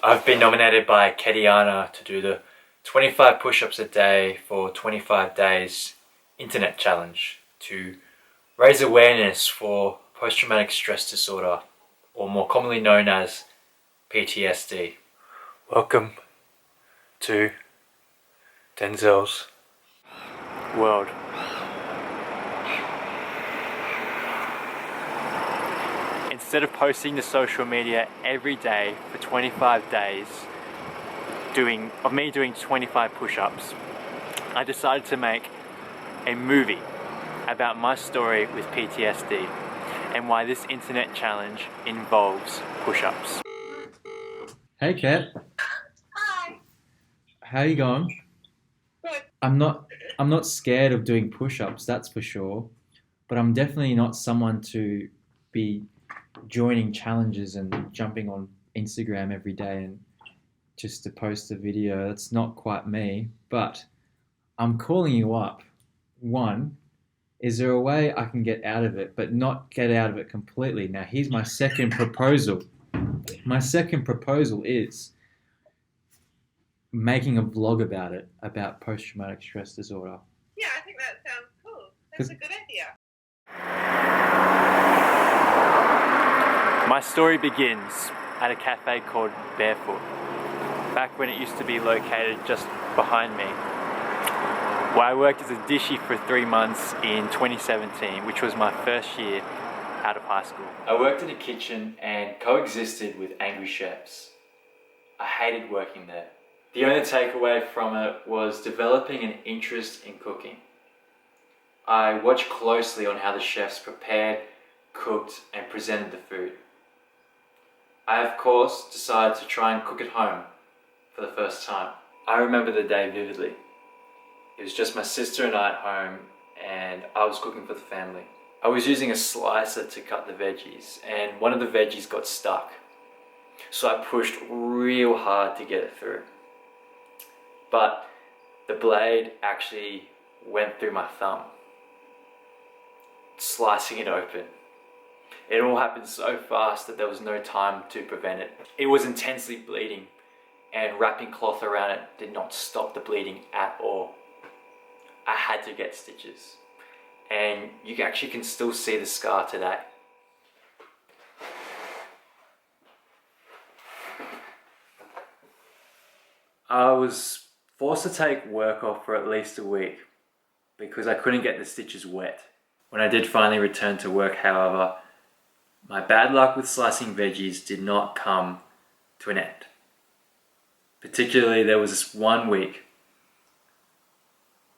I've been nominated by Kediana to do the 25 push-ups a day for 25 days internet challenge to raise awareness for post-traumatic stress disorder, or more commonly known as PTSD. Welcome to Denzel's world. Instead of posting to social media every day for 25 days of me doing 25 push-ups, I decided to make a movie about my story with PTSD and why this internet challenge involves push-ups. Hey Kat. Hi. How you going? Good. I'm not scared of doing push-ups, that's for sure. But I'm definitely not someone to be joining challenges and jumping on Instagram every day and just to post a video. That's not quite me. But I'm calling you up. One, is there a way I can get out of it, but not get out of it completely? Now, here's my second proposal. My second proposal is making a vlog about it, about post-traumatic stress disorder. Yeah, I think that sounds cool. That's a good idea. My story begins at a cafe called Barefoot, back when it used to be located just behind me, where I worked as a dishie for 3 months in 2017, which was my first year out of high school. I worked in a kitchen and coexisted with angry chefs. I hated working there. The only takeaway from it was developing an interest in cooking. I watched closely on how the chefs prepared, cooked, and presented the food. I, of course, decided to try and cook at home for the first time. I remember the day vividly. It was just my sister and I at home, and I was cooking for the family. I was using a slicer to cut the veggies, and one of the veggies got stuck. So I pushed real hard to get it through. But the blade actually went through my thumb, slicing it open. It all happened so fast that there was no time to prevent it. It was intensely bleeding, and wrapping cloth around it did not stop the bleeding at all. I had to get stitches, and you actually can still see the scar today. I was forced to take work off for at least a week because I couldn't get the stitches wet. When I did finally return to work, however, my bad luck with slicing veggies did not come to an end. Particularly, there was this 1 week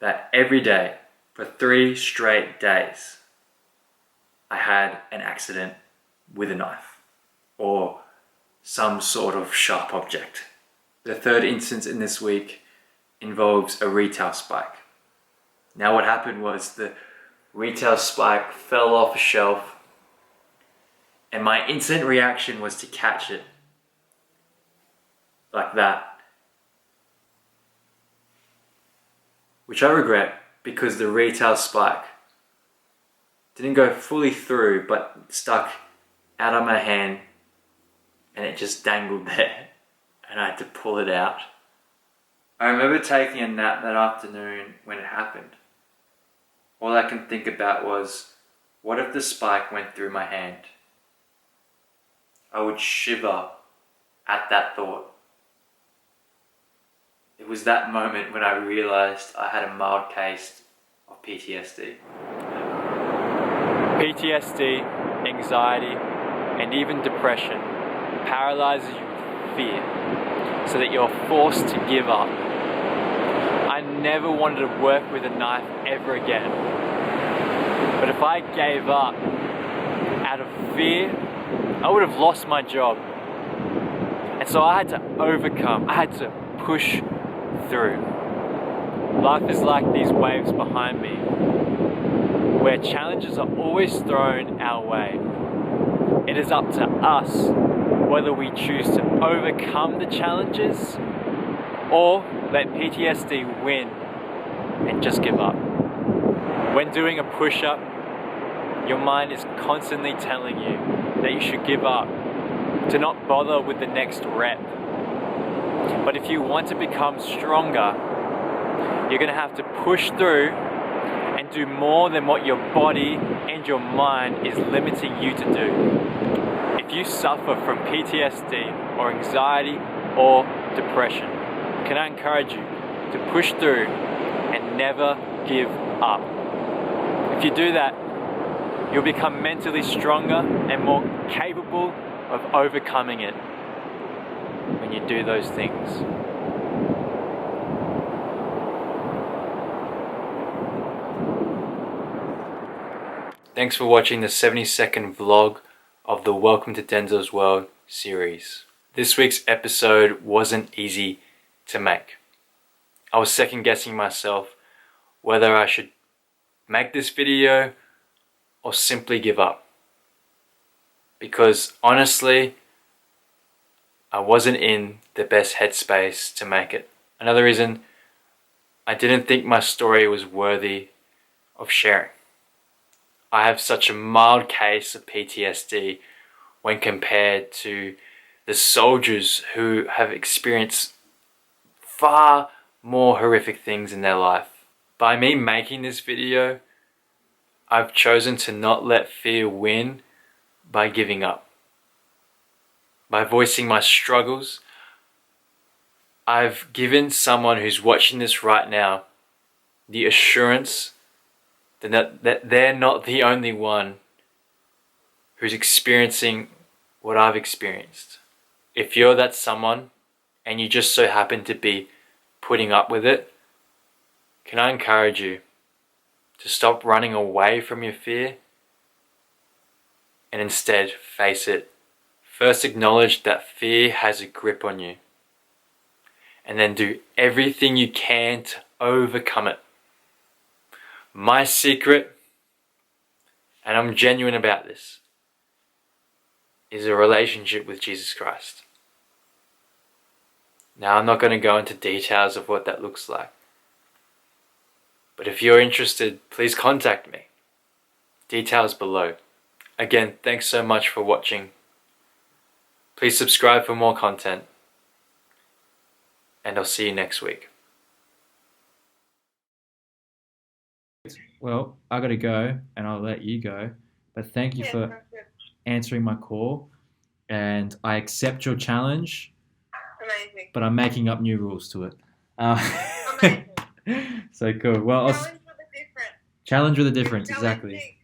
that every day for 3 straight days, I had an accident with a knife or some sort of sharp object. The third instance in this week involves a retail spike. Now what happened was the retail spike fell off a shelf, and my instant reaction was to catch it like that, which I regret because the retail spike didn't go fully through but stuck out of my hand, and it just dangled there and I had to pull it out. I remember taking a nap that afternoon when it happened. All I can think about was, what if the spike went through my hand? I would shiver at that thought. It was that moment when I realized I had a mild case of PTSD. PTSD, anxiety, and even depression paralyzes you with fear so that you're forced to give up. I never wanted to work with a knife ever again. But if I gave up out of fear, I would have lost my job. And so I had to overcome, I had to push through. Life is like these waves behind me, where challenges are always thrown our way. It is up to us whether we choose to overcome the challenges or let PTSD win and just give up. When doing a push-up, your mind is constantly telling you that you should give up, to not bother with the next rep, But if you want to become stronger, you're going to have to push through and do more than what your body and your mind is limiting you to do. If you suffer from PTSD or anxiety or depression, can I encourage you to push through and never give up? If you do that, you'll become mentally stronger and more capable of overcoming it when you do those things. Thanks for watching the 70-second vlog of the Welcome to Denzel's World series. This week's episode wasn't easy to make. I was second guessing myself whether I should make this video or simply give up. Because honestly, I wasn't in the best headspace to make it. Another reason, I didn't think my story was worthy of sharing. I have such a mild case of PTSD when compared to the soldiers who have experienced far more horrific things in their life. By me making this video, I've chosen to not let fear win by giving up. By voicing my struggles, I've given someone who's watching this right now the assurance that they're not the only one who's experiencing what I've experienced. If you're that someone and you just so happen to be putting up with it, can I encourage you to stop running away from your fear and instead face it. First acknowledge that fear has a grip on you, and then do everything you can to overcome it. My secret, and I'm genuine about this, is a relationship with Jesus Christ. Now, I'm not going to go into details of what that looks like. But if you're interested, please contact me. Details below. Again, thanks so much for watching. Please subscribe for more content. And I'll see you next week. Well, I gotta go, and I'll let you go. But thank you for answering my call, and I accept your challenge. Amazing. But I'm making up new rules to it. Amazing. So cool. Well, Challenge with a difference. challenge with a difference, You're exactly. challenging